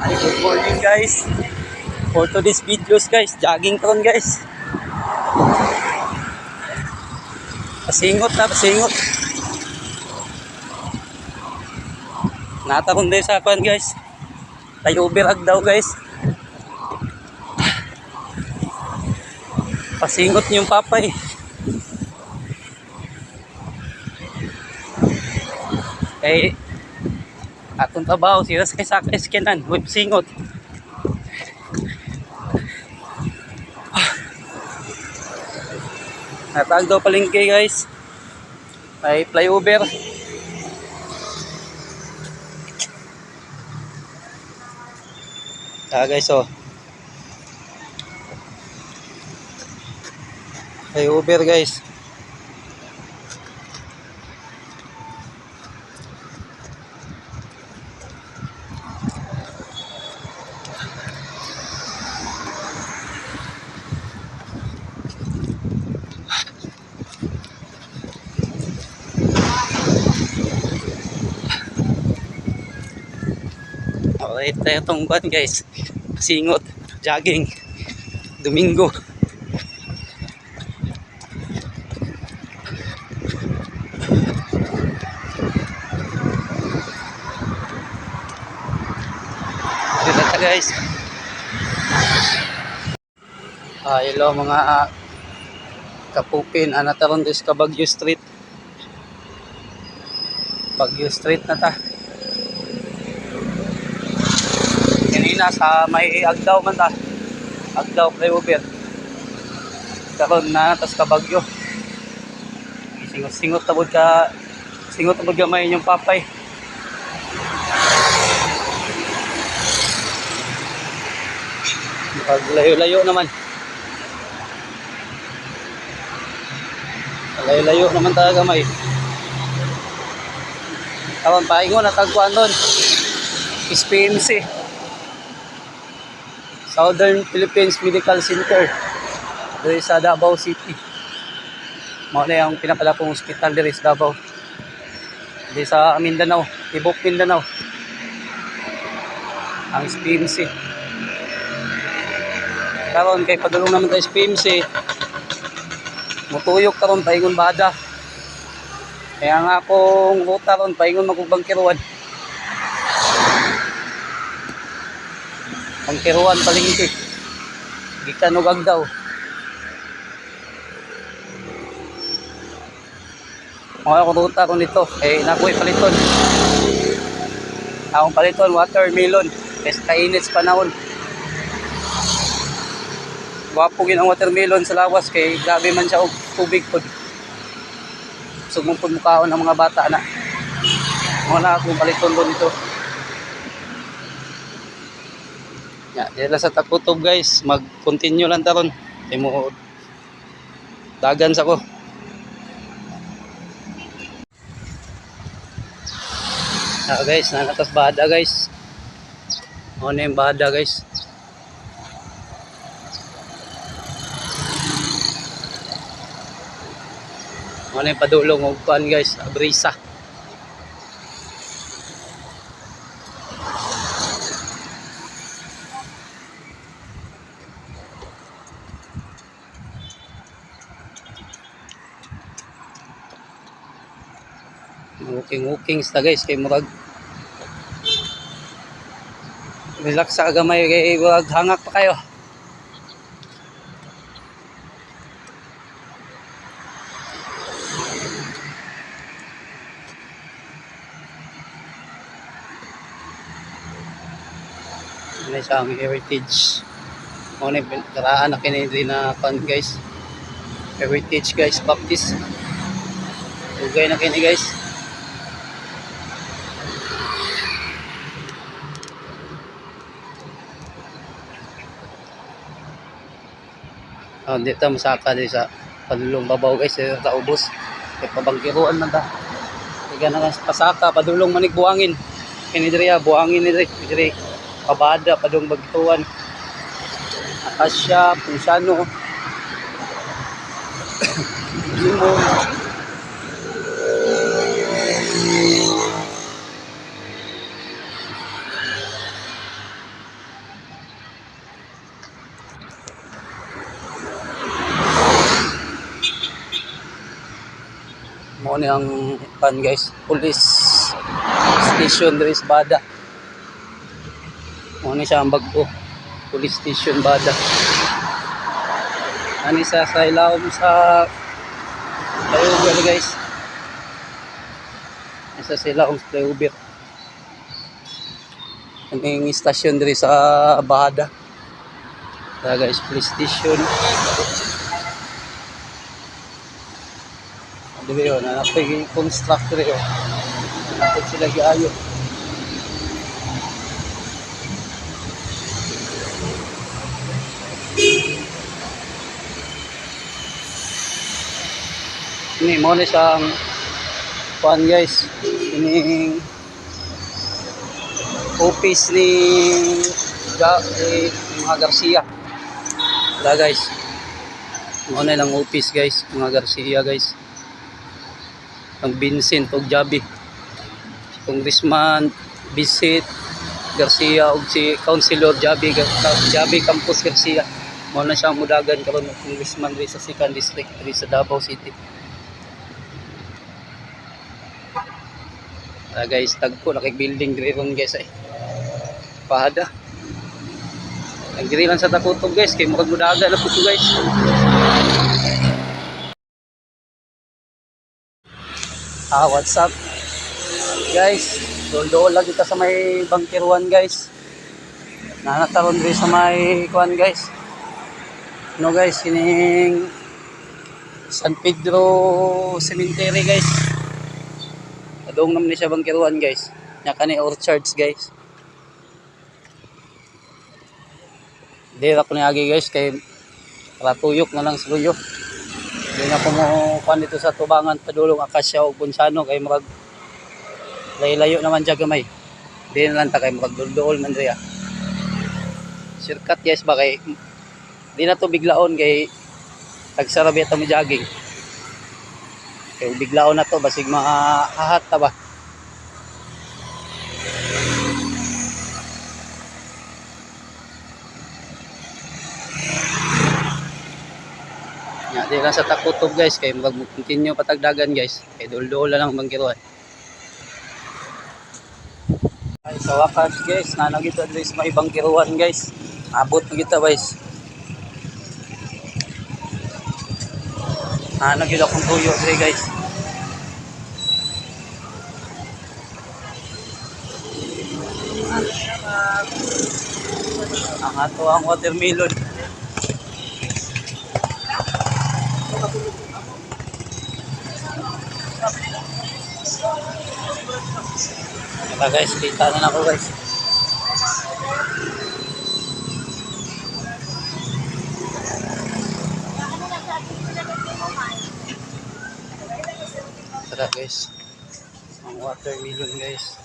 Hi, good morning guys. For today's videos guys, jogging karon guys. Pasingot na, pasingot. Nataron din sa kwan guys. Tayo overag daw guys. Pasingot yung papay. Eh, atong trabaho, sila sa sakay skinan, with singot. Natag daw palengke guys. May flyover. Guys oh. Flyover guys. Okay, tayo itong kwan guys. Singot, jogging, Domingo. Dito ta guys. Hello mga kapupin, anataron dis ka Baguio Street. Baguio Street na ta. Kanina sa may Agdaw man ta. Agdaw flyover. Karon na tas ka Baguio. Singot-singot tabod ka. Singot tabod gamay yung papay. Layo-layo naman. Layo-layo naman talaga may. Karon paingon natagpuan doon. SPMC. Southern Philippines Medical Center. Dito sa Davao City. Mao na yung pinapalapong hospital dito sa Davao. Dito sa Mindanao, Tibok Mindanao. Ang SPMC. Karon kay padulong naman ta SPMC. Mutuyok karon paingon bada. Kaya nga akong ruta ron paingon magubangkiruan. Pangkiruan palengke. Gikan og Agdaw. Mga ruta ko nito. Nakoy paliton. Akong paliton watermelon. Kasi kainit sa panahon. Wapo gin ang watermelon sa lawas kay grabe man siya og tubig pod. Sugmong pod mukhaon ang mga bata na. Wala akong paliton doon ito. Ya, dila sa Takutob guys, mag-continue lang taron. Imo dagan sa ko. Guys, nanatas bada guys. Ano yung bada guys? Ano yung padulong og kuan guys, brisa. Walking sa guys kay murag relax sa gamay kay wag hangak pa kayo. Ano sa aming heritage. Ano yung karaan na kinidri na pan guys. Heritage guys, Baptist. Ugay na kini guys. Dito masaka din sa padulong babaw guys, sa ubos. Kay pabangkiruan man ta. Kaya na pasaka padulong manig buangin. Kinidriya buangin ni diri. Pabada padung bagtuan. Akasya, Punsano. Limon. Mo ni ang pan guys, police station diri sa Bada. Mo ni siya ang bagko. Police station Bada. Ani sa ilawom sa flyover guys. Isa sa ilawom sa flyover. Ang station diri sa Bada. Kaya guys, police station. Dili yun, napay constructor yun. Napay sila giayo. Ini mo na siyang kuan guys. Ini office ni mga Garcia. Wala guys. Mo na lang office guys, mga Garcia guys. Ang Vincent og Jabi. Si Congressman Vincent Garcia ug si Councilor Jabi Campos Garcia. Mo na siyang mudagan karon ng congressman ri sa 2nd District ri sa Davao City. Guys, tagko na kay building diri ron guys ay. Pahada. Ang diri lang sa Takutob guys kay murag mudagan na puto guys. What's up? Guys, dool lagi kita sa may Bangkiruan guys. Nanataron diri sa may kuan guys. No guys, kining San Pedro Cemetery guys. Adong naman ni siya Bangkiruan guys. Nya kani orchards guys. Dira ko niagi guys kay ratuyok na lang sa luyo. Hindi na kumukuhan dito sa Tubangan, Padulong, Akasya o Bonsano kay mag layo naman dyan gamay. Hindi na lang ta kay magduldool man riya. Shortcut guys ba kay di na to biglaon kay tagsarabi ito mo jogging. Kay biglaon na to basig mahahat ta ba. Di lang sa Takutob guys kay mag-continue patagdagan guys kay dul-dul lang Bangkiruan. Ay sa wakas guys nanagito diri sa may Bangkiruan guys. Abot na kita guys. Nagila kong tuyo diri guys. Ang ato ang watermelon. Ito guys, kita na ako guys. Tara guys, ang watermelon guys.